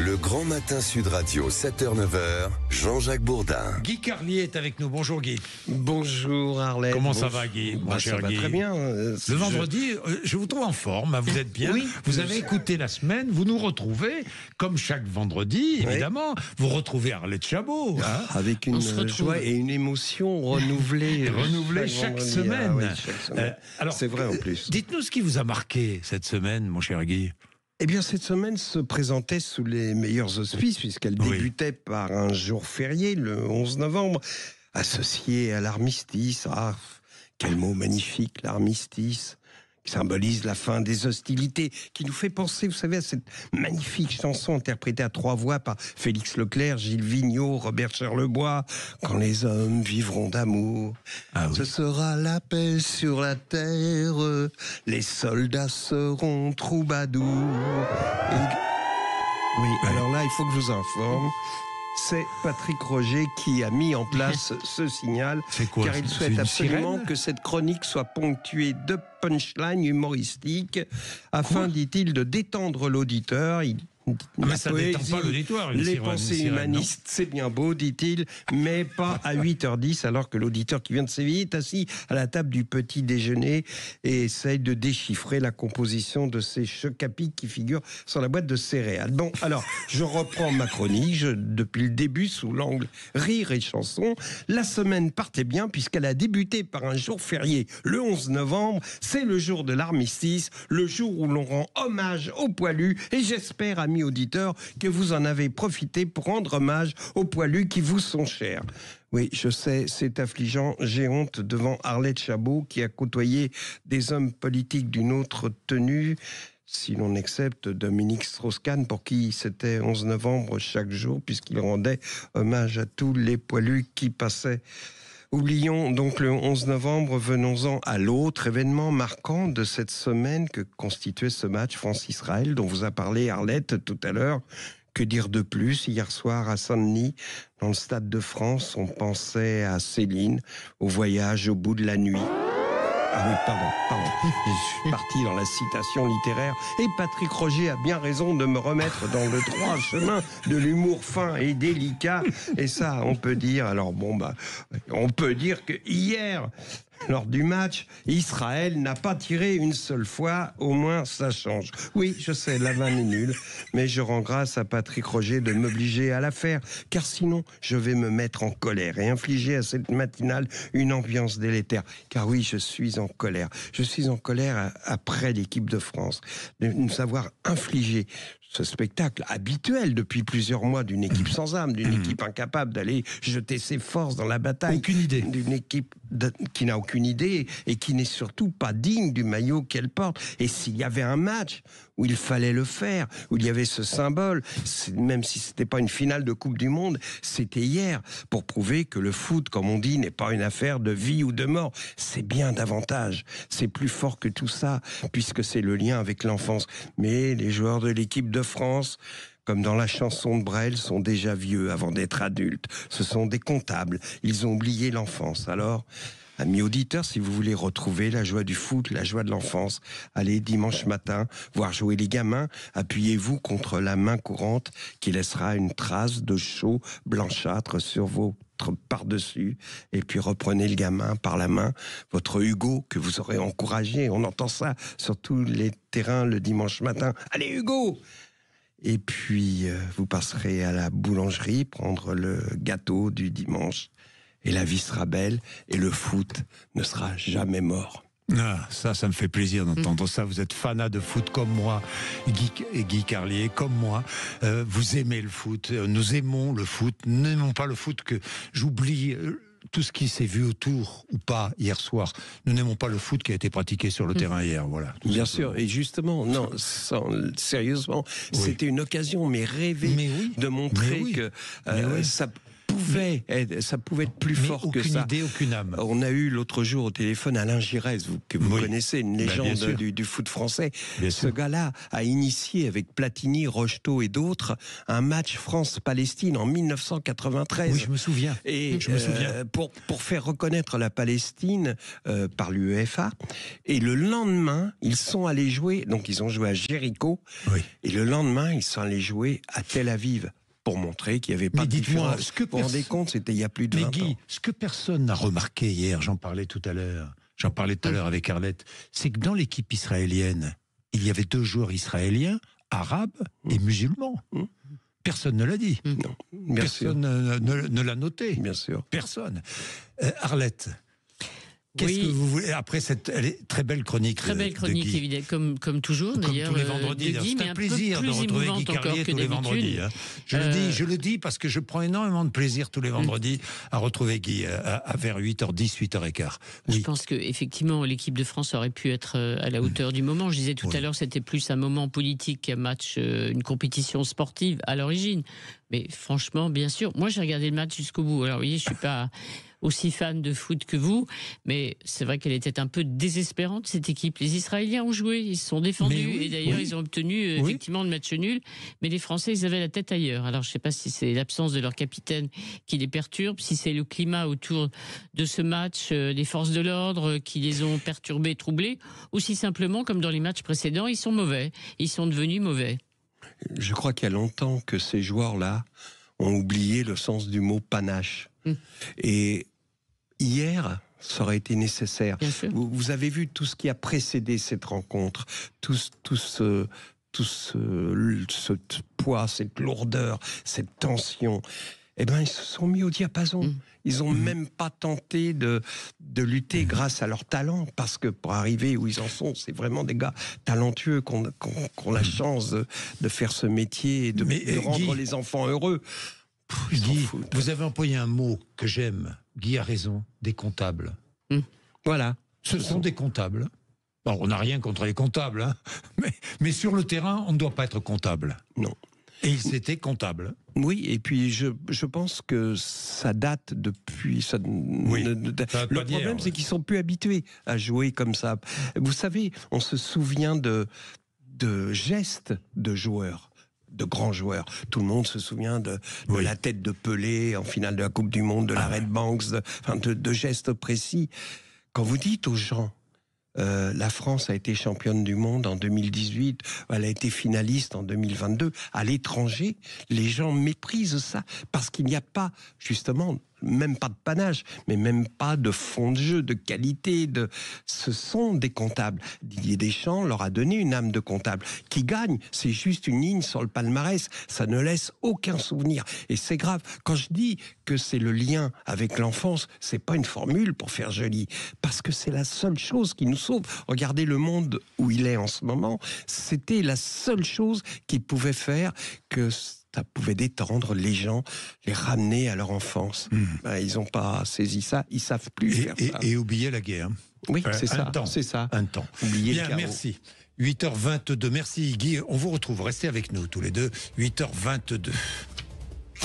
Le Grand Matin Sud Radio, 7h-9h, Jean-Jacques Bourdin. Guy Carlier est avec nous. Bonjour Guy. Bonjour Arlette. Comment ça va Guy? Ça va très bien. Le vendredi, je vous trouve en forme, vous êtes bien. Oui. Vous avez écouté la semaine, vous nous retrouvez, comme chaque vendredi, évidemment. Vous retrouvez Arlette Chabot. Hein. Avec une joie et une émotion renouvelée. Renouvelée chaque semaine. Oui, chaque semaine. Alors, c'est vrai en plus. Dites-nous ce qui vous a marqué cette semaine, mon cher Guy. Eh bien, cette semaine se présentait sous les meilleurs auspices, puisqu'elle débutait par un jour férié, le 11 novembre, associé à l'armistice. Ah, quel mot magnifique, l'armistice, qui symbolise la fin des hostilités, qui nous fait penser, vous savez, à cette magnifique chanson interprétée à 3 voix par Félix Leclerc, Gilles Vigneault, Robert Charlebois, « Quand les hommes vivront d'amour, ce sera la paix sur la terre, les soldats seront troubadours. » Oui, alors là, il faut que je vous informe. C'est Patrick Roger qui a mis en place ce signal, quoi, car il souhaite absolument que cette chronique soit ponctuée de punchlines humoristiques, afin, dit-il, de détendre l'auditeur. Mais ça détend pas l'auditoire. Les pensées humanistes, c'est bien beau, dit-il, mais pas à 8h10, alors que l'auditeur qui vient de s'éveiller est assis à la table du petit déjeuner et essaye de déchiffrer la composition de ces chocs-à-pics qui figurent sur la boîte de céréales. Bon, alors, je reprends ma chronique, depuis le début, sous l'angle rire et chanson. La semaine partait bien, puisqu'elle a débuté par un jour férié, le 11 novembre. C'est le jour de l'armistice, le jour où l'on rend hommage aux poilus, et j'espère, amis auditeurs, que vous en avez profité pour rendre hommage aux poilus qui vous sont chers. Oui, je sais, c'est affligeant. J'ai honte devant Arlette Chabot, qui a côtoyé des hommes politiques d'une autre tenue, si l'on accepte Dominique Strauss-Kahn, pour qui c'était 11 novembre chaque jour, puisqu'il rendait hommage à tous les poilus qui passaient. Oublions donc le 11 novembre, venons-en à l'autre événement marquant de cette semaine que constituait ce match France-Israël, dont vous a parlé Arlette tout à l'heure. Que dire de plus? Hier soir à Saint-Denis, dans le Stade de France, on pensait à Céline, au voyage au bout de la nuit. Ah oui, pardon. Je suis parti dans la citation littéraire. Et Patrick Roger a bien raison de me remettre dans le droit chemin de l'humour fin et délicat. Et ça, on peut dire, on peut dire que hier, lors du match, Israël n'a pas tiré une seule fois, au moins ça change. Oui, je sais, la vanne est nulle, mais je rends grâce à Patrick Roger de m'obliger à la faire, car sinon je vais me mettre en colère et infliger à cette matinale une ambiance délétère. Car oui, je suis en colère. Je suis en colère après l'équipe de France, de nous avoir infligé ce spectacle habituel depuis plusieurs mois d'une équipe sans âme, d'une équipe incapable d'aller jeter ses forces dans la bataille. Aucune idée. D'une équipe qui n'a aucune idée et qui n'est surtout pas digne du maillot qu'elle porte. Et s'il y avait un match où il fallait le faire, où il y avait ce symbole, même si c'était pas une finale de Coupe du Monde, c'était hier, pour prouver que le foot, comme on dit, n'est pas une affaire de vie ou de mort. C'est bien davantage. C'est plus fort que tout ça, puisque c'est le lien avec l'enfance. Mais les joueurs de l'équipe de France, comme dans la chanson de Brel, sont déjà vieux avant d'être adultes. Ce sont des comptables. Ils ont oublié l'enfance. Alors, amis auditeurs, si vous voulez retrouver la joie du foot, la joie de l'enfance, allez dimanche matin voir jouer les gamins. Appuyez-vous contre la main courante qui laissera une trace de chaud blanchâtre sur votre par-dessus, et puis reprenez le gamin par la main, votre Hugo que vous aurez encouragé. On entend ça sur tous les terrains le dimanche matin. Allez Hugo! Et puis, vous passerez à la boulangerie, prendre le gâteau du dimanche, et la vie sera belle, et le foot ne sera jamais mort. Ah, ça me fait plaisir d'entendre ça. Vous êtes fanat de foot comme moi, Guy Carlier, comme moi. Vous aimez le foot, nous aimons le foot. Nous n'aimons pas le foot que j'oublie... tout ce qui s'est vu autour ou pas hier soir. Nous n'aimons pas le foot qui a été pratiqué sur le terrain hier. Voilà. Bien sûr, et justement, sérieusement, c'était une occasion, mais rêvée, de montrer que ça pouvait être plus fort que ça. Aucune idée, aucune âme. On a eu l'autre jour au téléphone Alain Giresse, que vous connaissez, une légende du foot français. Ce gars-là a initié avec Platini, Rocheteau et d'autres un match France-Palestine en 1993. Oui, je me souviens. Et pour faire reconnaître la Palestine par l'UEFA. Et le lendemain, ils sont allés jouer, donc ils ont joué à Jéricho. Oui. Et le lendemain, ils sont allés jouer à Tel Aviv. Pour montrer qu'il n'y avait pas de différence. Vous vous rendez compte, c'était il y a plus de 20 ans. Ce que personne n'a remarqué hier, j'en parlais tout à l'heure avec Arlette, c'est que dans l'équipe israélienne, il y avait 2 joueurs israéliens, arabes et musulmans. Personne ne l'a dit. Non, personne ne l'a noté. Bien sûr. Personne. Arlette, qu'est-ce que vous voulez après cette très belle chronique? Très belle chronique, évidemment, comme toujours d'ailleurs. Tous les vendredis. C'est un plaisir de retrouver Guy Carlier tous les vendredis. Je le dis parce que je prends énormément de plaisir tous les vendredis à retrouver Guy vers 8h10, 8h15. Oui. Je pense qu'effectivement, l'équipe de France aurait pu être à la hauteur du moment. Je disais tout à l'heure, c'était plus un moment politique qu'un match, une compétition sportive à l'origine. Mais franchement, bien sûr, moi j'ai regardé le match jusqu'au bout. Alors vous voyez, je suis pas aussi fan de foot que vous, mais c'est vrai qu'elle était un peu désespérante, cette équipe. Les Israéliens ont joué, ils se sont défendus, et d'ailleurs ils ont obtenu effectivement le match nul, mais les Français, ils avaient la tête ailleurs. Alors je ne sais pas si c'est l'absence de leur capitaine qui les perturbe, si c'est le climat autour de ce match, les forces de l'ordre qui les ont perturbés, troublés, ou si simplement, comme dans les matchs précédents, ils sont mauvais, ils sont devenus mauvais. Je crois qu'il y a longtemps que ces joueurs-là ont oublié le sens du mot panache. Et hier, ça aurait été nécessaire. Vous avez vu tout ce qui a précédé cette rencontre, tout ce poids, cette lourdeur, cette tension. Eh bien, ils se sont mis au diapason. Ils n'ont même pas tenté de lutter grâce à leur talent, parce que pour arriver où ils en sont, c'est vraiment des gars talentueux qui ont la chance de faire ce métier et de rendre Guy, les enfants heureux. Guy, vous avez employé un mot que j'aime. Guy a raison, des comptables. Voilà. Ce sont des comptables. Bon, on n'a rien contre les comptables, hein, mais sur le terrain, on ne doit pas être comptable. Non. Et ils étaient comptables. Oui, et puis je pense que ça date depuis... le problème, c'est qu'ils sont plus habitués à jouer comme ça. Vous savez, on se souvient de gestes de joueurs, de grands joueurs. Tout le monde se souvient de la tête de Pelé en finale de la Coupe du Monde, de la Red Banks, de gestes précis. Quand vous dites aux gens, la France a été championne du monde en 2018, elle a été finaliste en 2022, à l'étranger, les gens méprisent ça, parce qu'il n'y a pas, justement, même pas de panache, mais même pas de fond de jeu, de qualité. Ce sont des comptables. Didier Deschamps leur a donné une âme de comptable. Qui gagne, c'est juste une ligne sur le palmarès. Ça ne laisse aucun souvenir. Et c'est grave. Quand je dis que c'est le lien avec l'enfance, c'est pas une formule pour faire joli. Parce que c'est la seule chose qui nous sauve. Regardez le monde où il est en ce moment. C'était la seule chose qui pouvait faire que ça pouvait détendre les gens, les ramener à leur enfance. Ils n'ont pas saisi ça, ils ne savent plus faire ça. Et oublier la guerre. Oui, c'est ça. Un temps. Oublier Bien, le chaos. merci. 8h22, merci Guy. On vous retrouve, restez avec nous tous les deux. 8h22.